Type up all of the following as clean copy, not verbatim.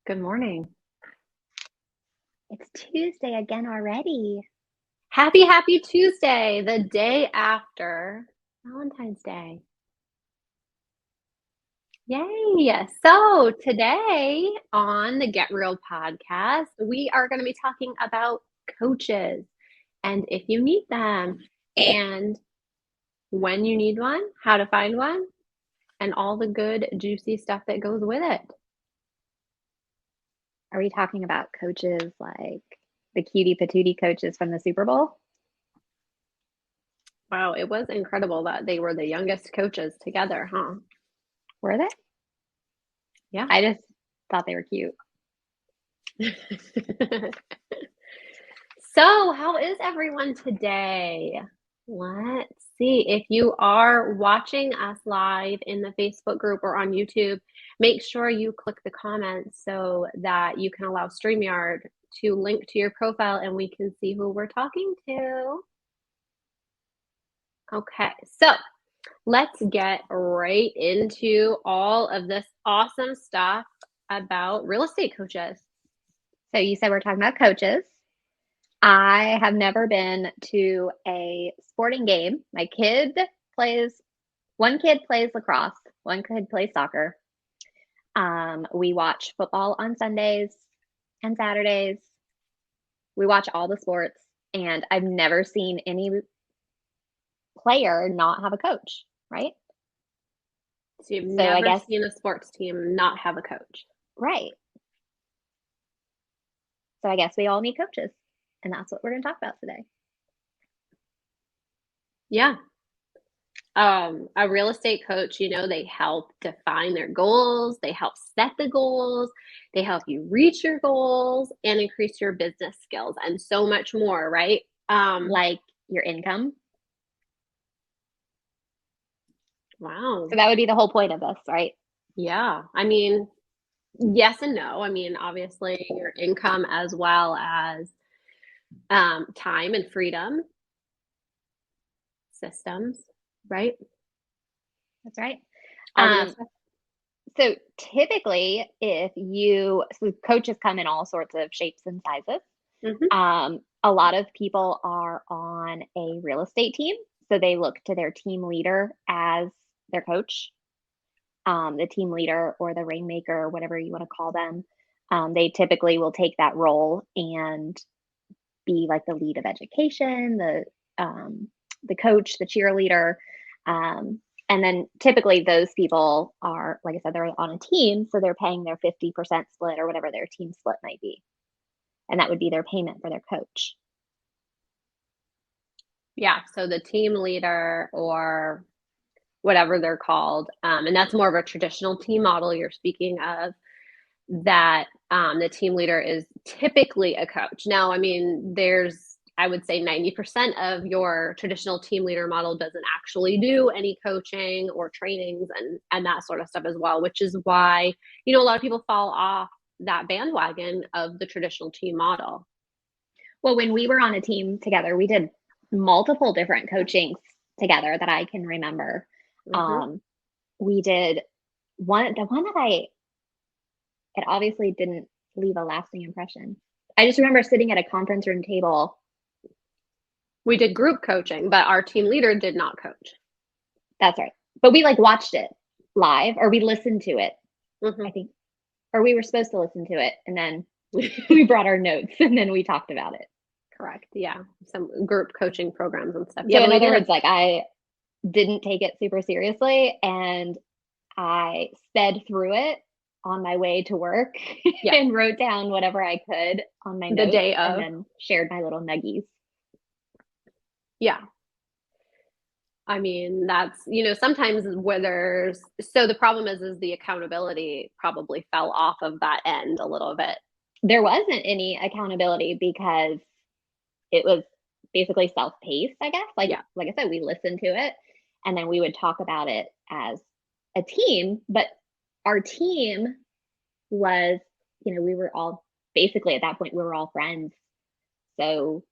Good morning. It's Tuesday again already. Happy Tuesday, the day after Valentine's Day. Yay. So today on the Get Real podcast, we are going to be talking about coaches and if you need them and when you need one, how to find one, and all the good, juicy stuff that goes with it. Are we talking about coaches like the cutie patootie coaches from the Super Bowl? Wow, it was incredible that they were the youngest coaches together, huh? Were they? Yeah. I just thought they were cute. So, how is everyone today? Let's see. If you are watching us live in the Facebook group or on YouTube, make sure you click the comments so that you can allow StreamYard to link to your profile and we can see who we're talking to. Okay, so let's get right into all of this awesome stuff about real estate coaches. So you said we're talking about coaches. I have never been to a sporting game. One kid plays lacrosse, one kid plays soccer. We watch football on Sundays and Saturdays. We watch all the sports, and I've never seen any player not have a coach, right? So you've So I never guess, seen a sports team not have a coach. right. So I guess we all need coaches. And that's what we're going to talk about today. Yeah. A real estate coach, they help define their goals, they help set the goals, they help you reach your goals and increase your business skills and so much more, right? Like your income. Wow. So that would be the whole point of this, right? Yeah. I mean, yes and no. I mean, obviously your income as well as time and freedom systems, right? That's right. All the good Um, stuff. so typically, so coaches come in all sorts of shapes and sizes. Hmm. A lot of people are on a real estate team, so they look to their team leader as their coach. The team leader or the rainmaker, whatever you want to call them, they typically will take that role and be like the lead of education, the coach, the cheerleader. And then typically those people are, like I said, they're on a team, so they're paying their 50% split or whatever their team split might be. And that would be their payment for their coach. Yeah. So the team leader or whatever they're called. And that's more of a traditional team model you're speaking of, that the team leader is typically a coach. Now, I mean, I would say 90% of your traditional team leader model doesn't actually do any coaching or trainings and that sort of stuff as well, which is why, a lot of people fall off that bandwagon of the traditional team model. Well, when we were on a team together, we did multiple different coachings together that I can remember. Mm-hmm. Um, we did the one that it obviously didn't leave a lasting impression. I just remember sitting at a conference room table. We did group coaching, but our team leader did not coach. That's right. But we like watched it live or we listened to it, Mm-hmm. I think, or we were supposed to listen to it and then we brought our notes and then we talked about it. Correct. Yeah. Some group coaching programs and stuff. Yeah, So but in we other did words, like I didn't take it super seriously and I sped through it on my way to work yeah, and wrote down whatever I could on my the notes day and of. then shared my little nuggies. Yeah. I mean, that's, sometimes where so the problem is the accountability probably fell off of that end a little bit. There wasn't any accountability because it was basically self-paced, I guess. Yeah. Like I said, we listened to it and then we would talk about it as a team, but our team was, we were all basically at that point we were all friends. So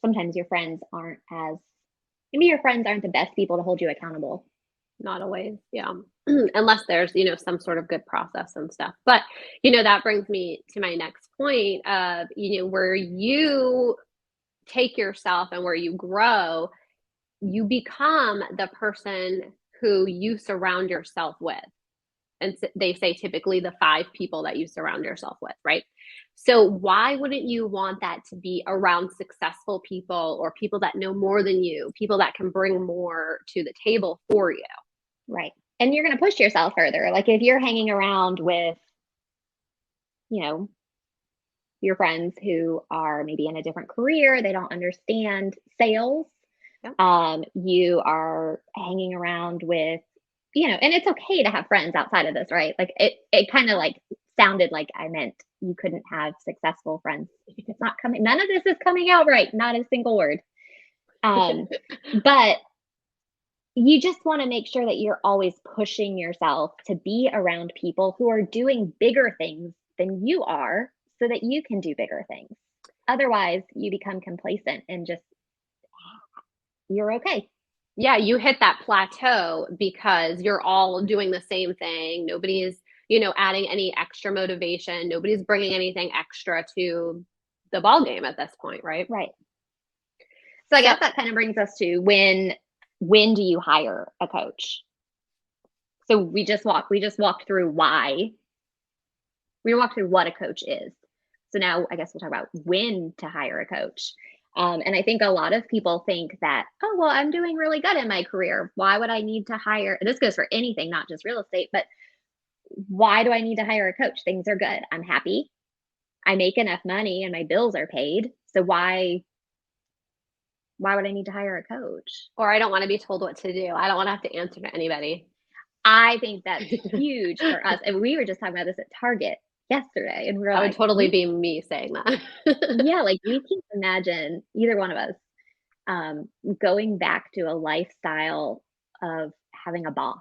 sometimes your friends aren't the best people to hold you accountable. Not always, yeah. Unless there's, some sort of good process and stuff. But, that brings me to my next point of, where you take yourself and where you grow, you become the person who you surround yourself with. And they say typically the 5 people that you surround yourself with, right? So why wouldn't you want that to be around successful people or people that know more than you, people that can bring more to the table for you? Right. And you're going to push yourself further. Like if you're hanging around with, you know, your friends who are maybe in a different career, they don't understand sales. Yep. You are hanging around with, and it's okay to have friends outside of this, right? Like it kind of like sounded like I meant you couldn't have successful friends. It's not coming. None of this is coming out right. Not a single word. But you just want to make sure that you're always pushing yourself to be around people who are doing bigger things than you are so that you can do bigger things. Otherwise, you become complacent and just, you're okay. Yeah, you hit that plateau because you're all doing the same thing. Nobody's, adding any extra motivation. Nobody's bringing anything extra to the ball game at this point, right? Right. So I guess that kind of brings us to when do you hire a coach? So we just walked through why. We walked through what a coach is. So now I guess we'll talk about when to hire a coach. And I think a lot of people think that, oh, well, I'm doing really good in my career. Why would I need to hire? This goes for anything, not just real estate, but why do I need to hire a coach? Things are good. I'm happy. I make enough money and my bills are paid. So why would I need to hire a coach? Or I don't want to be told what to do. I don't want to have to answer to anybody. I think that's huge for us. And we were just talking about this at Target yesterday. And we were That like, would totally be me saying that. yeah, like we can imagine either one of us going back to a lifestyle of having a boss.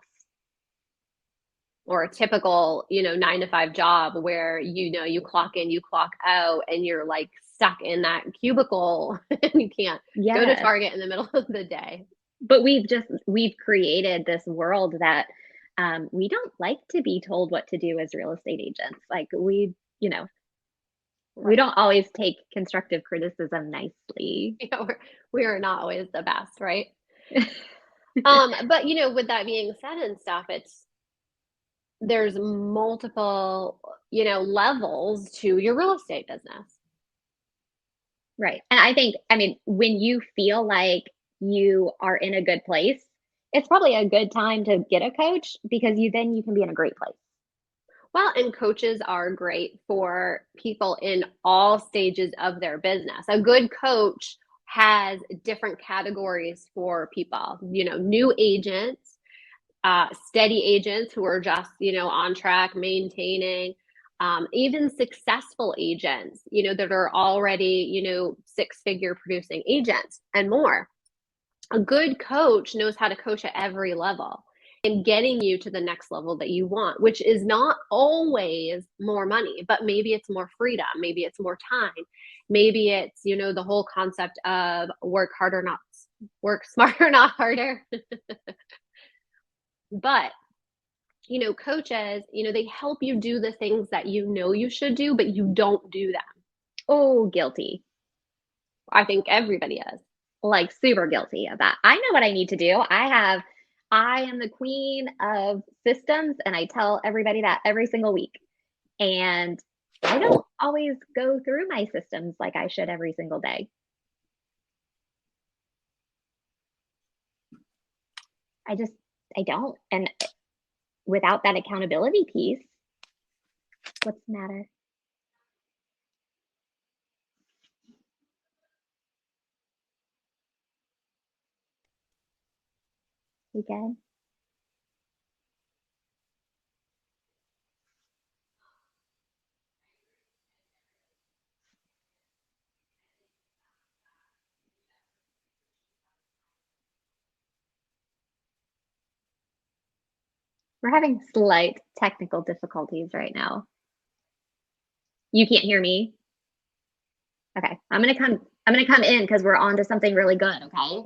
Or a typical, 9 to 5 job where, you clock in, you clock out, and you're like stuck in that cubicle and you can't go to Target in the middle of the day. But we've created this world that we don't like to be told what to do as real estate agents. Like we don't always take constructive criticism nicely. We are not always the best, right? But with that being said and stuff, there's multiple, levels to your real estate business. Right. And I mean, when you feel like you are in a good place, it's probably a good time to get a coach because then you can be in a great place. Well, and coaches are great for people in all stages of their business. A good coach has different categories for people, new agents, steady agents who are just, on track, maintaining, even successful agents, that are already, 6-figure producing agents and more. A good coach knows how to coach at every level and getting you to the next level that you want, which is not always more money, but maybe it's more freedom. Maybe it's more time. Maybe it's, the whole concept of work harder, not work smarter, not harder. But, coaches, they help you do the things that you should do, but you don't do them. Oh, guilty. I think everybody is. Like super guilty of that. I know what I need to do. I am the queen of systems and I tell everybody that every single week. And I don't always go through my systems like I should every single day. I don't. And without that accountability piece, what's the matter? You good? We're having slight technical difficulties right now. You can't hear me? Okay. I'm gonna come in because we're on to something really good, okay?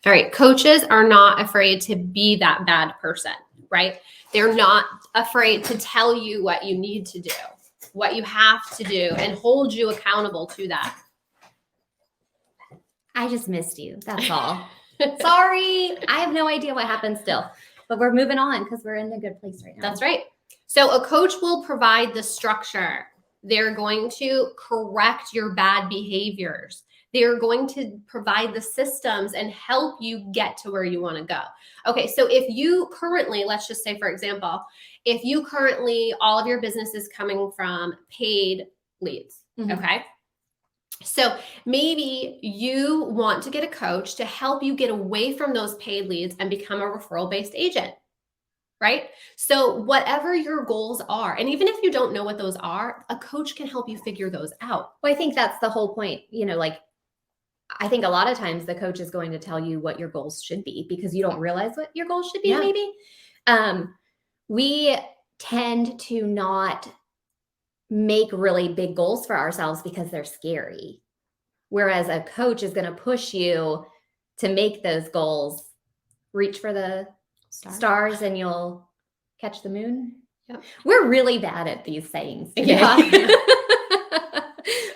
All right. Coaches are not afraid to be that bad person, right? They're not afraid to tell you what you need to do, what you have to do, and hold you accountable to that. I just missed you. That's all. Sorry. I have no idea what happened still, but we're moving on because we're in a good place right now. That's right. So a coach will provide the structure. They're going to correct your bad behaviors. They're going to provide the systems and help you get to where you want to go. Okay, so if you currently, let's just say, for example, if you currently, all of your business is coming from paid leads, okay? So maybe you want to get a coach to help you get away from those paid leads and become a referral-based agent, right? So whatever your goals are, and even if you don't know what those are, a coach can help you figure those out. Well, I think that's the whole point. You know, like, I think a lot of times the coach is going to tell you what your goals should be because you don't realize what your goals should be, maybe. We tend to not make really big goals for ourselves because they're scary. Whereas a coach is going to push you to make those goals, reach for the stars and you'll catch the moon. Yep. We're really bad at these sayings. Yeah.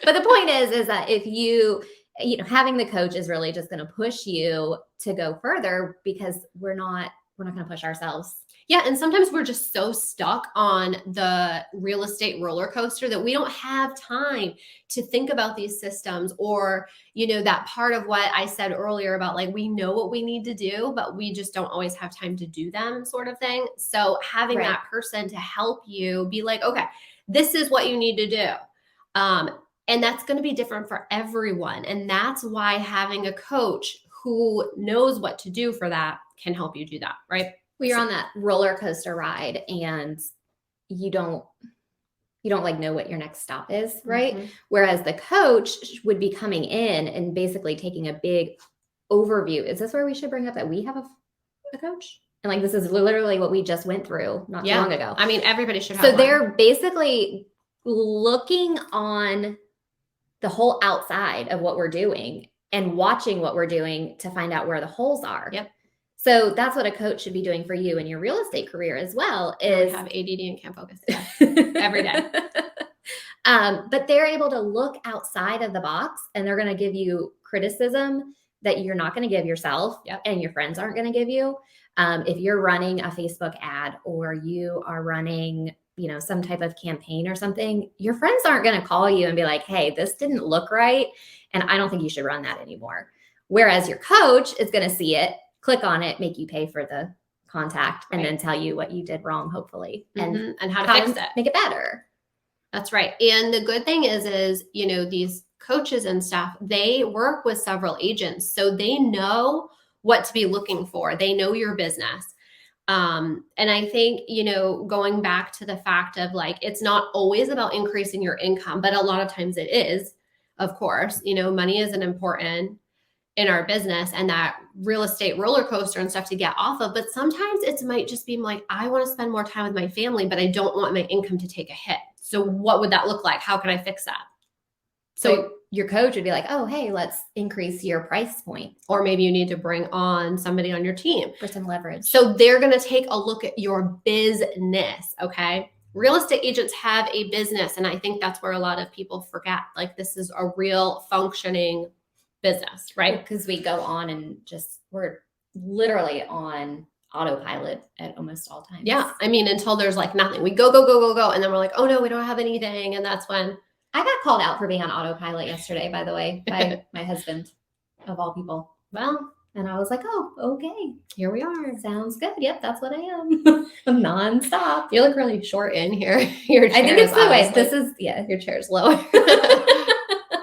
But the point is that if you know, having the coach is really just going to push you to go further because we're not going to push ourselves. Yeah, and sometimes we're just so stuck on the real estate roller coaster that we don't have time to think about these systems or, you know, that part of what I said earlier about like, we know what we need to do, but we just don't always have time to do them sort of thing. So having that person to help you be like, okay, this is what you need to do. And that's going to be different for everyone. And that's why having a coach who knows what to do for that can help you do that, right? Well, you're on that roller coaster ride and you don't like know what your next stop is, right? Whereas the coach would be coming in and basically taking a big overview. Is this where we should bring up that we have a coach? And like, this is literally what we just went through not too long ago. I mean, everybody should have So one. They're basically looking on the whole outside of what we're doing and watching what we're doing to find out where the holes are. Yep. So that's what a coach should be doing for you in your real estate career as well. Is have ADD and can't focus every day. But they're able to look outside of the box and they're going to give you criticism that you're not going to give yourself and your friends aren't going to give you. If you're running a Facebook ad or you are running, you know, some type of campaign or something, your friends aren't going to call you and be like, hey, this didn't look right. And I don't think you should run that anymore. Whereas your coach is going to see it, click on it, make you pay for the contact, and then tell you what you did wrong, hopefully, and how to fix it, make it better. That's right. And the good thing is, you know, these coaches and stuff, they work with several agents, so they know what to be looking for. They know your business. And I think, you know, going back to the fact of like, it's not always about increasing your income, but a lot of times it is, of course, you know, money is an important in our business and that real estate roller coaster and stuff to get off of. But sometimes it might just be like, I want to spend more time with my family, but I don't want my income to take a hit. So what would that look like? How can I fix that? So your coach would be like, oh, hey, let's increase your price point. Or maybe you need to bring on somebody on your team for some leverage. So they're going to take a look at your business. Okay. Real estate agents have a business. And I think that's where a lot of people forget, like, this is a real functioning business, right? Because we go on and we're literally on autopilot at almost all times. Yeah. I mean, until there's like nothing, we go, go, go, go, go. And then we're like, oh no, we don't have anything. And that's when I got called out for being on autopilot yesterday, by the way, by my husband of all people. Well, and I was like, oh, okay. Here we are. Sounds good. Yep, that's what I am. Nonstop. You look really short in here. Your chair I think it's the way. This is, your chair's lower.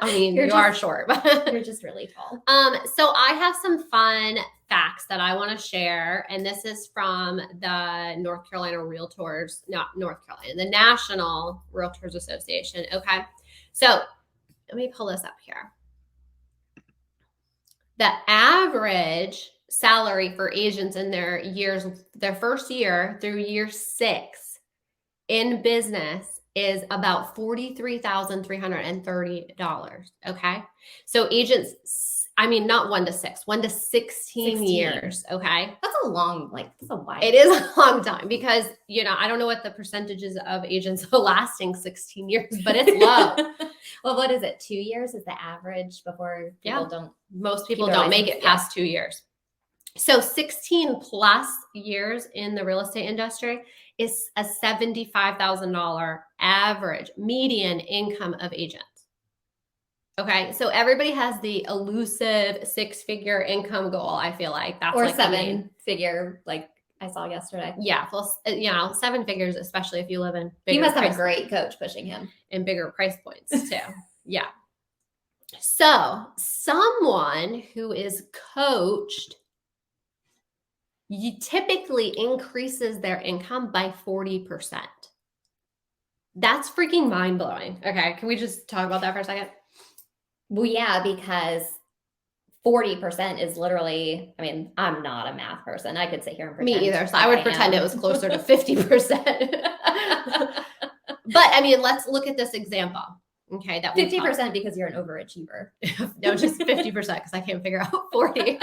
I mean, you are short, but you're just really tall. So I have some fun facts that I want to share. And this is from the North Carolina Realtors, not North Carolina, the National Realtors Association. Okay. So let me pull this up here. The average salary for agents in their first year through year 6 in business is about $43,330. Okay. So agents I mean, not 1 to 6, 1 to 16 16. years. Okay. That's a long, that's a while. It is a long time because, I don't know what the percentages of agents are lasting 16 years, but it's low. Well, what is it? 2 years is the average before people don't. Most people don't make it past 2 years. So 16 plus years in the real estate industry is a $75,000 average median income of agents. Okay, so everybody has the elusive 6-figure income goal. I feel like that's or like 7-figure, like I saw yesterday. Yeah, well, 7 figures, especially if you live in. He must have a great coach pushing him in bigger price points too. Yeah. So someone who is coached typically increases their income by 40%. That's freaking mind blowing. Okay, can we just talk about that for a second? Well, yeah, because 40% is literally, I mean, I'm not a math person. I could sit here and pretend. Me either. So I would pretend it was closer to 50%. But I mean, let's look at this example. Okay, that 50% because you're an overachiever. No, just 50% because I can't figure out 40.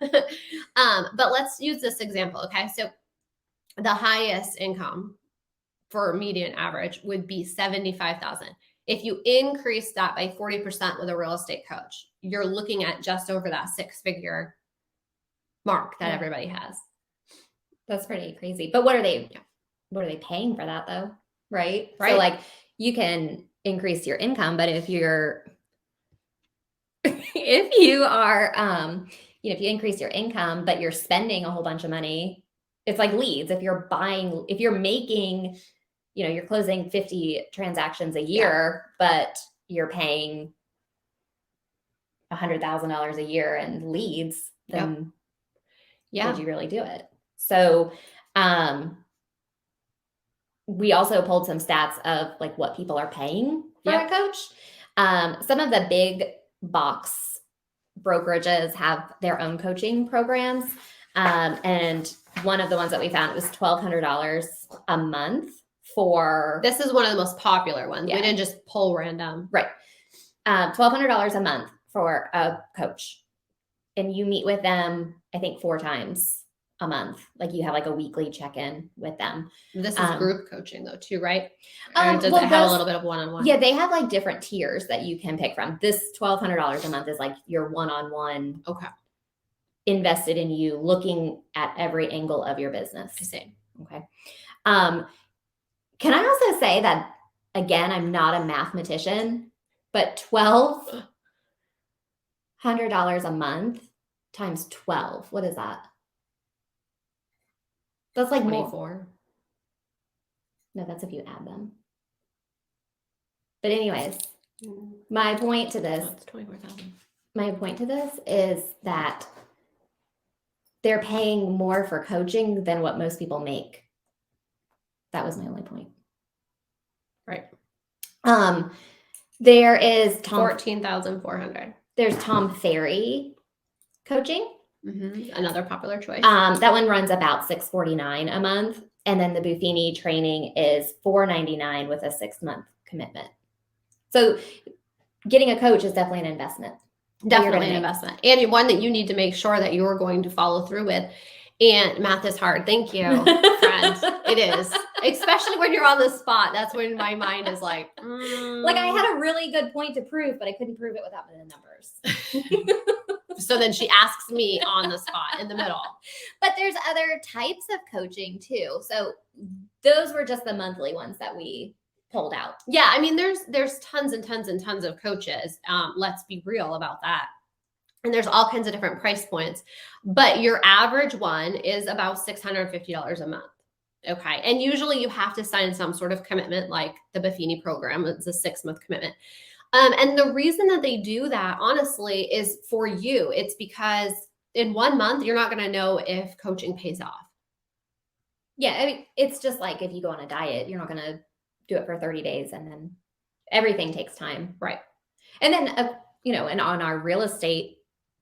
But let's use this example. Okay, so the highest income for median average would be $75,000. If you increase that by 40% with a real estate coach, you're looking at just over that 6-figure mark that everybody has. That's pretty crazy. But what are they paying for that though? Right. So like you can increase your income, but if you are, if you increase your income, but you're spending a whole bunch of money, it's like leads. If you're making, you're closing 50 transactions a year, but you're paying $100,000 a year in leads, then did you really do it? So, we also pulled some stats of like what people are paying for a coach. Some of the big box brokerages have their own coaching programs. And one of the ones that we found was $1,200 a month for. This is one of the most popular ones. We didn't just pull random. Right. $1,200 a month for a coach. And you meet with them, I think 4 times a month. Like you have like a weekly check-in with them. This is group coaching though too, right? Or does it have a little bit of one-on-one? Yeah, they have like different tiers that you can pick from. This $1,200 a month is like your one-on-one. Okay. Invested in you, looking at every angle of your business. I see. Okay. Can I also say that again, I'm not a mathematician, but $1,200 a month times 12. What is that? That's like 24. More. No, that's if you add them. But anyways, my point to this. It's 24,000. My point to this is that they're paying more for coaching than what most people make. That was my only point. Right. There is 14,400. There's Tom Ferry coaching. Mm-hmm. Another popular choice. That one runs about $649 a month, and then the Buffini training is $499 with a 6-month commitment. So, getting a coach is definitely an investment. Definitely an investment, and one that you need to make sure that you're going to follow through with. And math is hard. Thank you, friends. It is, especially when you're on the spot. That's when my mind is like, Like I had a really good point to prove, but I couldn't prove it without the numbers. So then she asks me on the spot in the middle. But there's other types of coaching too. So those were just the monthly ones that we pulled out. Yeah, I mean, there's tons and tons and tons of coaches. Let's be real about that. And there's all kinds of different price points, but your average one is about $650 a month. Okay. And usually you have to sign some sort of commitment, like the Buffini program. It's a 6-month commitment. And the reason that they do that, honestly, is for you. It's because in 1 month, you're not going to know if coaching pays off. Yeah. I mean, it's just like if you go on a diet, you're not going to do it for 30 days and then everything takes time. Right. And then, and on our real estate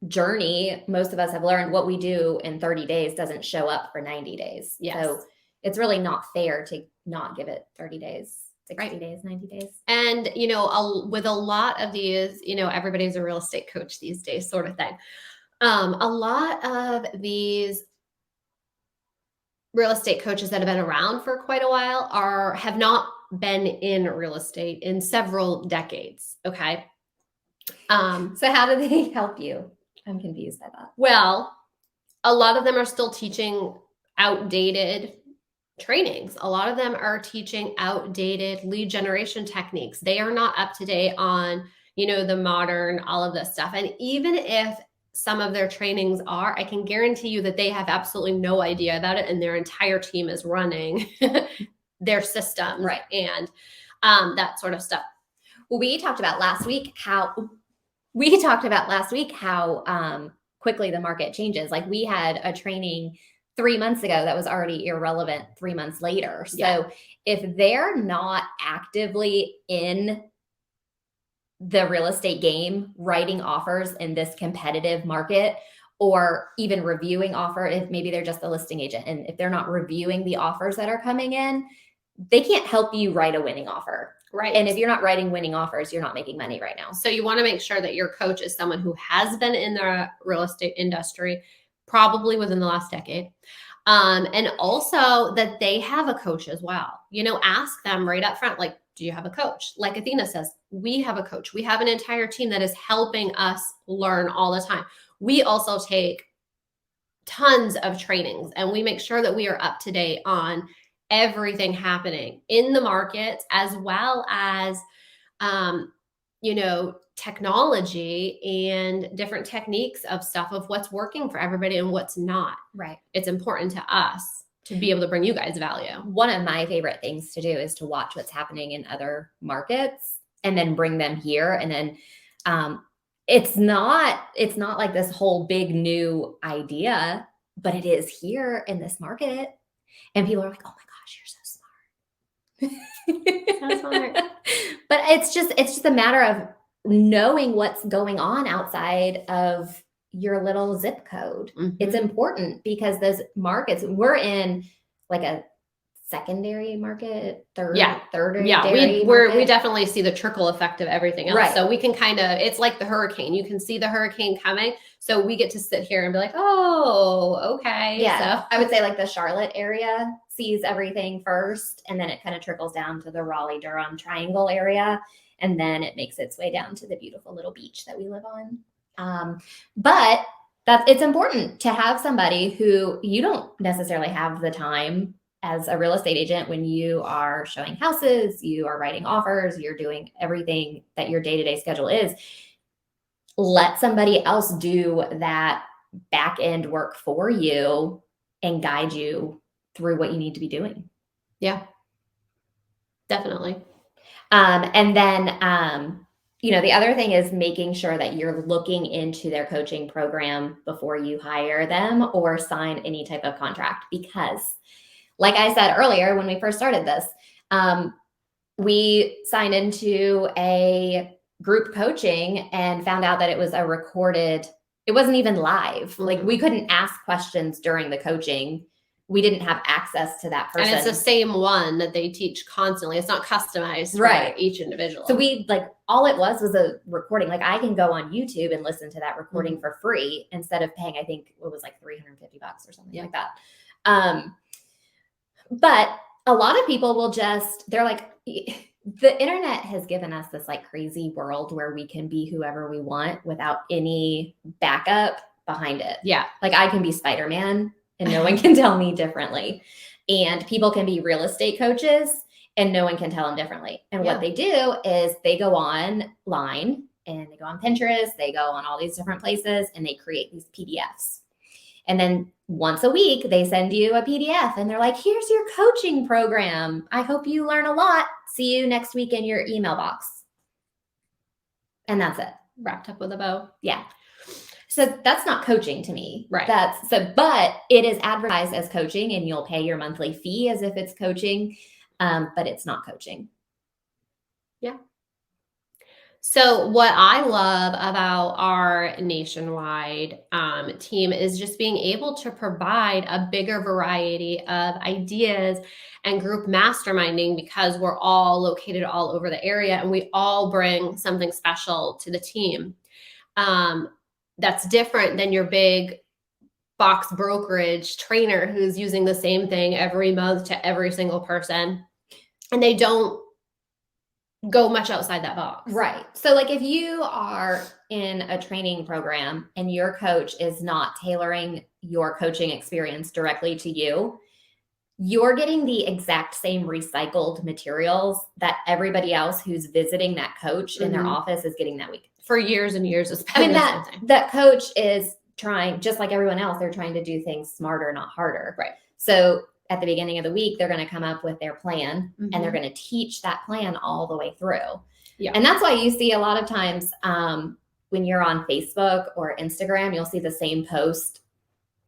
journey, most of us have learned what we do in 30 days doesn't show up for 90 days. Yes. So it's really not fair to not give it 30 days 60 days, 90 days. And, you know, with a lot of these, you know, everybody's a real estate coach these days, sort of thing. A lot of these real estate coaches that have been around for quite a while have not been in real estate in several decades. Okay. So how do they help you? I'm confused by that. Well, a lot of them are still teaching outdated trainings. A lot of them are teaching outdated lead generation techniques. They are not up to date on, you know, the modern, all of this stuff. And even if some of their trainings are, I can guarantee you that they have absolutely no idea about it, and their entire team is running their system, right? And that sort of stuff. Well, we talked about last week how quickly the market changes. Like, we had a training 3 months ago that was already irrelevant 3 months later. So if they're not actively in the real estate game, writing offers in this competitive market, or even reviewing offer, if maybe they're just a listing agent, and if they're not reviewing the offers that are coming in, they can't help you write a winning offer. Right. And if you're not writing winning offers, you're not making money right now. So you want to make sure that your coach is someone who has been in the real estate industry, probably within the last decade. And also that they have a coach as well. You know, ask them right up front, like, do you have a coach? Like Athena says, we have a coach. We have an entire team that is helping us learn all the time. We also take tons of trainings, and we make sure that we are up to date on everything happening in the markets, as well as, you know, technology and different techniques of stuff, of what's working for everybody and what's not. Right. It's important to us to be able to bring you guys value. One of my favorite things to do is to watch what's happening in other markets and then bring them here. And then it's not like this whole big new idea, but it is here in this market. And people are like, oh my gosh, you're so smart. So smart. But it's just a matter of knowing what's going on outside of your little zip code. Mm-hmm. It's important, because those markets, we're in like a secondary market, third. Yeah, we definitely see the trickle effect of everything else. Right. So we can kind of, it's like the hurricane. You can see the hurricane coming. So we get to sit here and be like, oh, okay. Yeah. So I would say like the Charlotte area sees everything first, and then it kind of trickles down to the Raleigh-Durham Triangle area. And then it makes its way down to the beautiful little beach that we live on. But it's important to have somebody who, you don't necessarily have the time as a real estate agent when you are showing houses, you are writing offers, you're doing everything that your day-to-day schedule is. Let somebody else do that back end work for you and guide you through what you need to be doing. Yeah, definitely. And then, you know, the other thing is making sure that you're looking into their coaching program before you hire them or sign any type of contract. Because, like I said earlier, when we first started this, we signed into a group coaching and found out that it was it wasn't even live. Mm-hmm. Like, we couldn't ask questions during the coaching. We didn't have access to that person. And it's the same one that they teach constantly. It's not customized for each individual. So all it was a recording. Like, I can go on YouTube and listen to that recording for free instead of paying, I think it was like $350 or something like that. But a lot of people they're like, the internet has given us this like crazy world where we can be whoever we want without any backup behind it. Yeah. Like, I can be Spider-Man and no one can tell me differently. And people can be real estate coaches and no one can tell them differently. And what they do is they go online and they go on Pinterest, they go on all these different places, and they create these PDFs. And then once a week, they send you a PDF and they're like, here's your coaching program. I hope you learn a lot. See you next week in your email box. And that's it. Wrapped up with a bow. Yeah. So that's not coaching to me. Right. But it is advertised as coaching, and you'll pay your monthly fee as if it's coaching. But it's not coaching. Yeah. So what I love about our nationwide team is just being able to provide a bigger variety of ideas and group masterminding, because we're all located all over the area and we all bring something special to the team. That's different than your big box brokerage trainer who's using the same thing every month to every single person, and they don't go much outside that box. Right. So like if you are in a training program and your coach is not tailoring your coaching experience directly to you, you're getting the exact same recycled materials that everybody else who's visiting that coach in their office is getting that week. For years and years. I mean, that coach is trying, just like everyone else, they're trying to do things smarter, not harder. Right. So at the beginning of the week, they're going to come up with their plan and they're going to teach that plan all the way through. Yeah. And that's why you see a lot of times when you're on Facebook or Instagram, you'll see the same post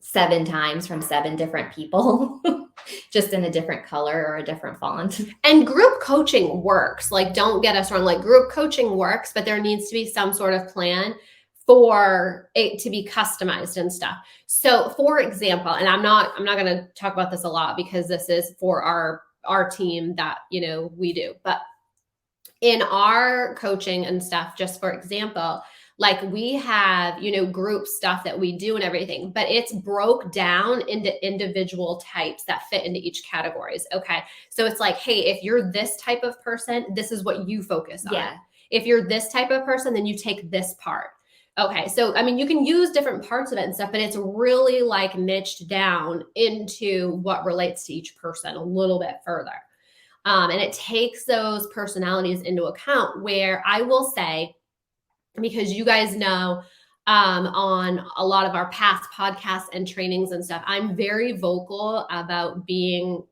7 times from 7 different people, just in a different color or a different font. And group coaching works. Like, don't get us wrong. Like, group coaching works, but there needs to be some sort of plan for it to be customized and stuff. So for example, and I'm not going to talk about this a lot because this is for our team that, we do, but in our coaching and stuff, just for example, like we have, group stuff that we do and everything, but it's broke down into individual types that fit into each categories. Okay. So it's like, hey, if you're this type of person, this is what you focus on. Yeah. If you're this type of person, then you take this part. Okay. So, I mean, you can use different parts of it and stuff, but it's really like niched down into what relates to each person a little bit further. And it takes those personalities into account, where I will say, because you guys know, on a lot of our past podcasts and trainings and stuff, I'm very vocal about being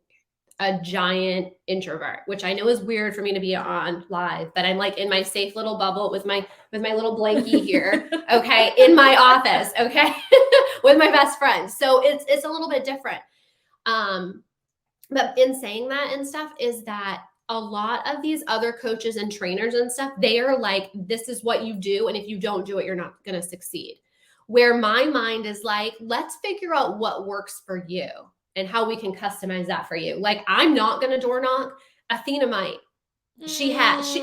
a giant introvert, which I know is weird for me to be on live, but I'm like in my safe little bubble with my little blankie here, okay, in my office, okay, with my best friend. So it's a little bit different. But in saying that and stuff is that a lot of these other coaches and trainers and stuff, they are like, this is what you do, and if you don't do it, you're not going to succeed. Where my mind is like, let's figure out what works for you and how we can customize that for you. Like, I'm not going to door knock. Athena might. She has.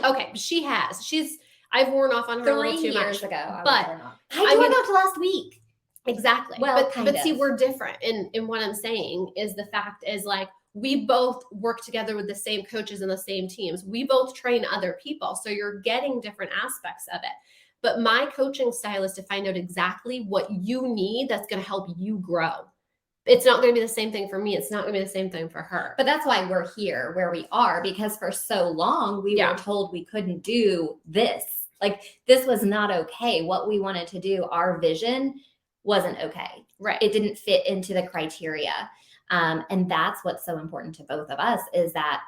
I've worn off on her 3 too years much. ago. But I door knocked last week. Exactly. Well, but see, we're different. And what I'm saying is, the fact is, like, we both work together with the same coaches and the same teams. We both train other people. So you're getting different aspects of it. But my coaching style is to find out exactly what you need that's going to help you grow. It's not going to be the same thing for me. It's not going to be the same thing for her. But that's why we're here where we are, because for so long we were told we couldn't do this. Like, this was not okay. What we wanted to do, our vision, wasn't okay. Right. It didn't fit into the criteria. And that's what's so important to both of us, is that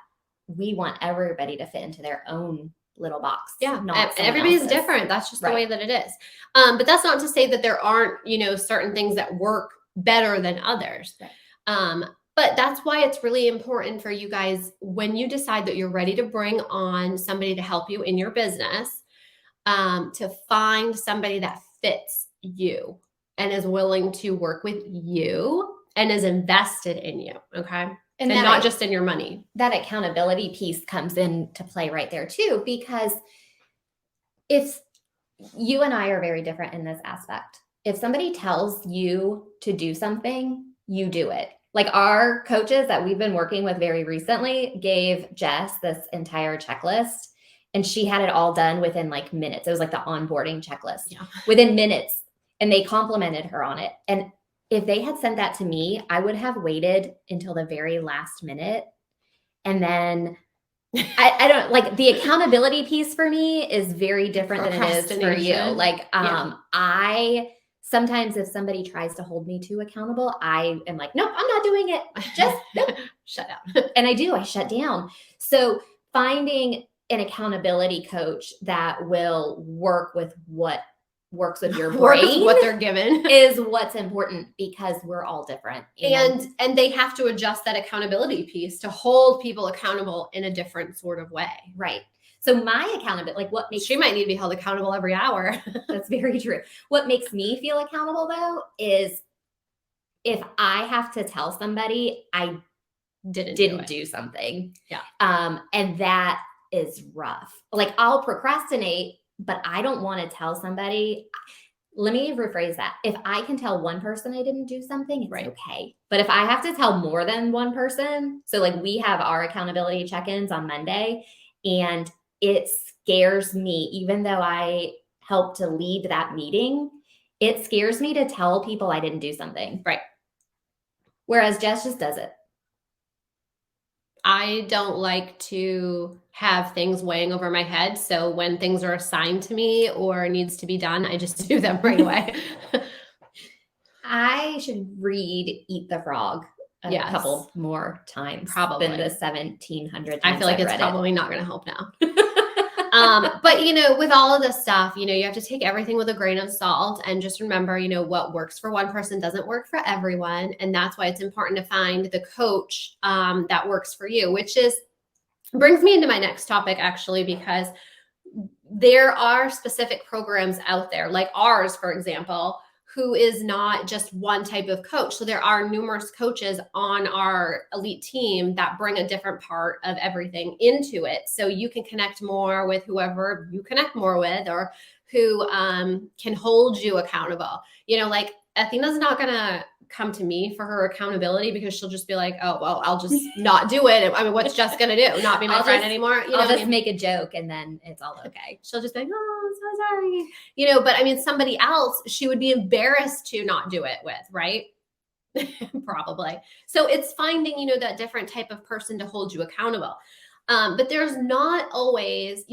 we want everybody to fit into their own little box. Yeah. And everybody's different. That's just the way that it is. But that's not to say that there aren't, certain things that work better than others. Right. But that's why it's really important for you guys, when you decide that you're ready to bring on somebody to help you in your business, to find somebody that fits you and is willing to work with you and is invested in you. Okay. And not just in your money. That accountability piece comes into play right there too, because if you and I are very different in this aspect. If somebody tells you to do something, you do it. Like, our coaches that we've been working with very recently gave Jess this entire checklist, and she had it all done within like minutes. It was like the onboarding checklist within minutes, and they complimented her on it. And if they had sent that to me, I would have waited until the very last minute. And then I don't, like, the accountability piece for me is very different than it is for you. Like, I sometimes, if somebody tries to hold me too accountable, I am like, nope, I'm not doing it. Just nope. Shut down. And I shut down. So finding an accountability coach that will work with what works with your brain, what they're given, is what's important, because we're all different. And they have to adjust that accountability piece to hold people accountable in a different sort of way. Right. So my accountability, like what makes She might need to be held accountable every hour. That's very true. What makes me feel accountable though is if I have to tell somebody I didn't do something. Yeah. And that is rough. Like I'll procrastinate, but I don't want to tell somebody. Let me rephrase that. If I can tell one person I didn't do something, it's okay. But if I have to tell more than one person, so like we have our accountability check-ins on Monday, and it scares me, even though I help to lead that meeting, it scares me to tell people I didn't do something. Right. Whereas Jess just does it. I don't like to have things weighing over my head. So when things are assigned to me or needs to be done, I just do them right away. I should read Eat the Frog a couple more times probably than the 1,700 times I feel like I've it's read probably not going to help now. But with all of this stuff, you have to take everything with a grain of salt and just remember, what works for one person doesn't work for everyone. And that's why it's important to find the coach that works for you, which brings me into my next topic, actually, because there are specific programs out there like ours, for example, who is not just one type of coach. So there are numerous coaches on our elite team that bring a different part of everything into it. So you can connect more with whoever you connect more with, or who can hold you accountable. Like Athena's not going to come to me for her accountability because she'll just be like, oh, well, I'll just not do it. I mean, what's Jess going to do? Not be my friend anymore? I'll just make a joke and then it's all okay. She'll just be like, oh, I'm so sorry. But I mean, somebody else, she would be embarrassed to not do it with, right? Probably. So it's finding, that different type of person to hold you accountable. But you don't always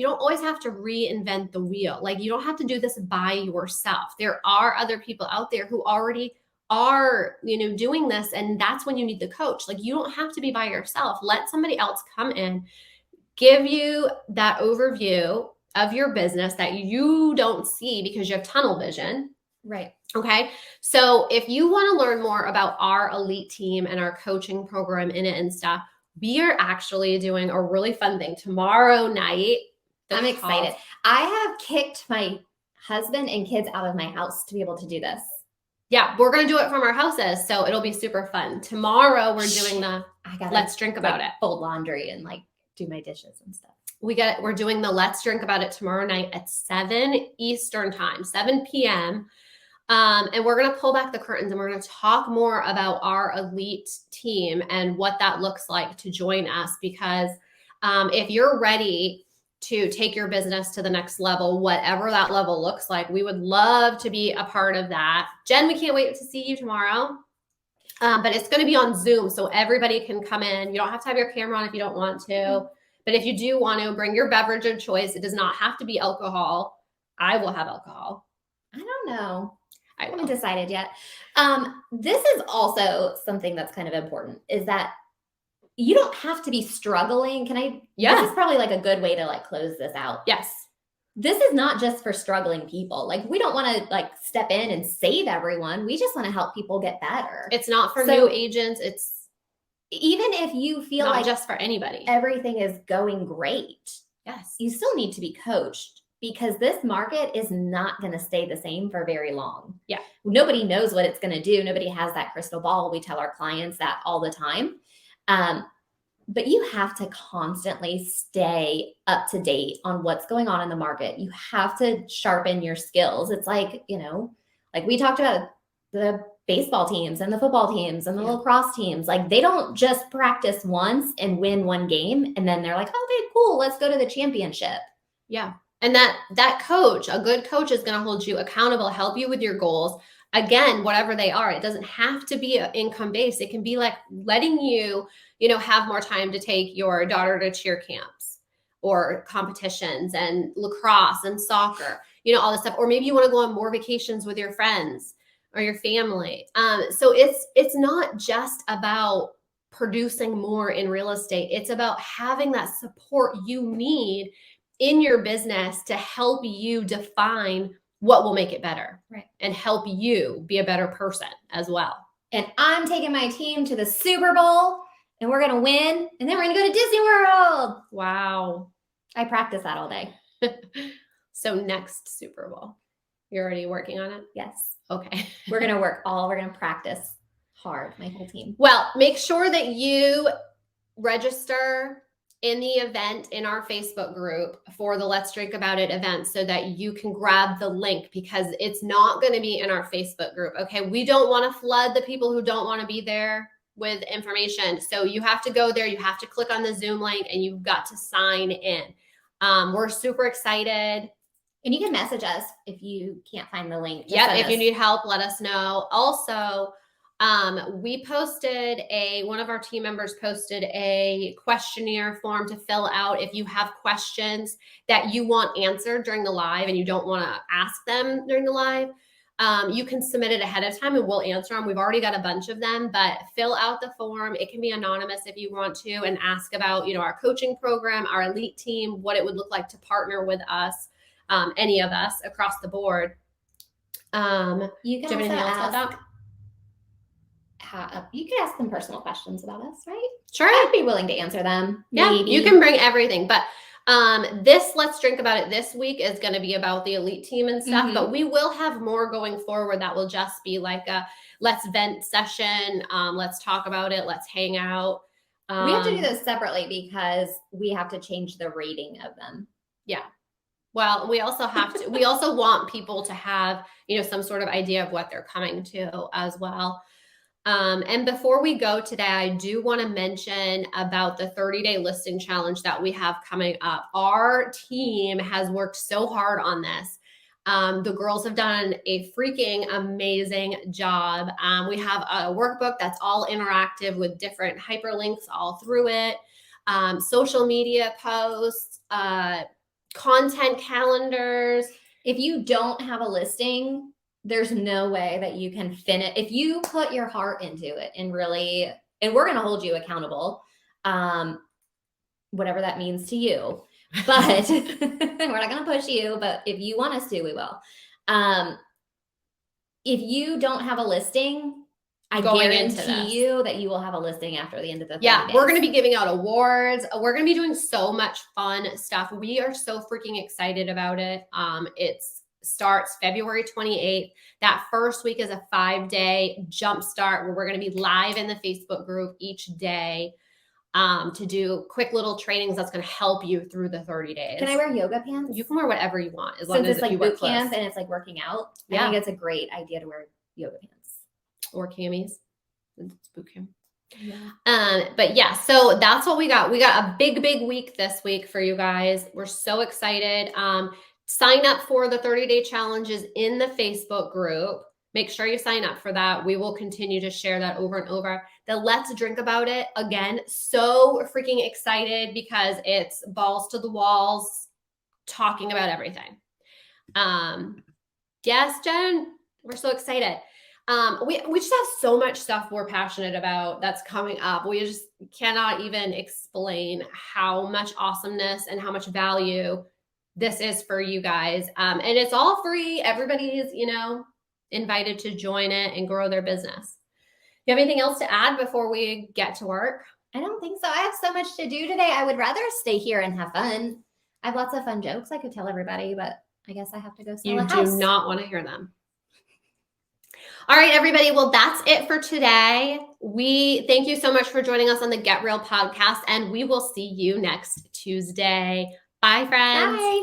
have to reinvent the wheel. Like you don't have to do this by yourself. There are other people out there who already are, doing this. And that's when you need the coach. Like you don't have to be by yourself. Let somebody else come in, give you that overview of your business that you don't see because you have tunnel vision. Right. Okay. So if you want to learn more about our elite team and our coaching program in it and stuff, we are actually doing a really fun thing tomorrow night. I'm excited. I have kicked my husband and kids out of my house to be able to do this. Yeah, we're going to do it from our houses. So it'll be super fun. Tomorrow we're doing Let's Drink About It. Fold laundry and do my dishes and stuff. We're doing the Let's Drink About It tomorrow night at 7 Eastern time, 7 p.m. And we're going to pull back the curtains and we're going to talk more about our elite team and what that looks like to join us. Because if you're ready to take your business to the next level, whatever that level looks like, we would love to be a part of that. Jen, we can't wait to see you tomorrow. But it's going to be on Zoom, so everybody can come in. You don't have to have your camera on if you don't want to. But if you do want to, bring your beverage of choice. It does not have to be alcohol. I will have alcohol. I don't know. I haven't decided yet. This is also something that's kind of important, is that you don't have to be struggling. Yeah. This is probably a good way to close this out. Yes. This is not just for struggling people. We don't want to step in and save everyone. We just want to help people get better. It's not for new agents. It's even if you feel not just for anybody. Everything is going great. Yes. You still need to be coached, because this market is not going to stay the same for very long. Yeah. Nobody knows what it's going to do. Nobody has that crystal ball. We tell our clients that all the time. But you have to constantly stay up to date on what's going on in the market. You have to sharpen your skills. It's we talked about the baseball teams and the football teams and the lacrosse teams. They don't just practice once and win one game and then they're like, okay, cool, let's go to the championship. Yeah. And that coach, a good coach, is going to hold you accountable, help you with your goals. Again, whatever they are, it doesn't have to be income based. It can be letting you, have more time to take your daughter to cheer camps or competitions and lacrosse and soccer, all this stuff. Or maybe you want to go on more vacations with your friends or your family. So it's not just about producing more in real estate. It's about having that support you need in your business to help you define what will make it better, right? And help you be a better person as well. And I'm taking my team to the Super Bowl and we're going to win. And then we're going to go to Disney World. Wow. I practice that all day. So next Super Bowl, you're already working on it? Yes. Okay. We're going to practice hard, my whole team. Well, make sure that you register in the event in our Facebook group for the Let's Drink About It event so that you can grab the link, because it's not going to be in our Facebook group. Okay. We don't want to flood the people who don't want to be there with information. So you have to go there. You have to click on the Zoom link and you've got to sign in. We're super excited. And you can message us if you can't find the link. Yeah, if you need help, let us know. Also, we posted one of our team members posted a questionnaire form to fill out if you have questions that you want answered during the live and you don't want to ask them during the live. You can submit it ahead of time and we'll answer them. We've already got a bunch of them, but fill out the form. It can be anonymous if you want to, and ask about, our coaching program, our elite team, what it would look like to partner with us, any of us across the board. You can do you have anything else about that? You could ask them personal questions about us, right? Sure. I'd be willing to answer them. Yeah, maybe. You can bring everything. But this Let's Drink About It this week is going to be about the elite team and stuff. But we will have more going forward that will just be like a let's vent session. Let's talk about it. Let's hang out. We have to do those separately because we have to change the rating of them. Yeah. Well, we also have to, we also want people to have, some sort of idea of what they're coming to as well. And before we go today, I do want to mention about the 30-day listing challenge that we have coming up. Our team has worked so hard on this. The girls have done a freaking amazing job. We have a workbook that's all interactive with different hyperlinks all through it, social media posts, content calendars. If you don't have a listing, there's no way that you can finish. If you put your heart into it and really, and we're going to hold you accountable, whatever that means to you, but we're not going to push you, but if you want us to, we will. If you don't have a listing, I guarantee you that you will have a listing after the end of the 30 days. We're going to be giving out awards. We're going to be doing so much fun stuff. We are so freaking excited about it. It starts February 28th. That first week is a 5-day jump start where we're going to be live in the Facebook group each day to do quick little trainings that's going to help you through the 30 days. Can I wear yoga pants? You can wear whatever you want as long as it's like boot camp and it's like working out. I think it's a great idea to wear yoga pants. Or camis. It's boot camp. Yeah. But yeah, so that's what we got. We got a big week this week for you guys. We're so excited. Sign up for the 30-day challenges in the Facebook group. Make sure you sign up for that. We will continue to share that over and over. The Let's Drink About It, again, so freaking excited because it's balls to the walls, talking about everything. Yes, Jen, we're so excited. We just have so much stuff we're passionate about that's coming up. We just cannot even explain how much awesomeness and how much value this is for you guys. And it's all free. Everybody is, invited to join it and grow their business. You have anything else to add before we get to work? I don't think so. I have so much to do today. I would rather stay here and have fun. I have lots of fun jokes I could tell everybody, but I guess I have to go sell a house. You do not want to hear them. All right, everybody. Well, that's it for today. We thank you so much for joining us on the Get Real podcast, and we will see you next Tuesday. Bye, friends. Bye.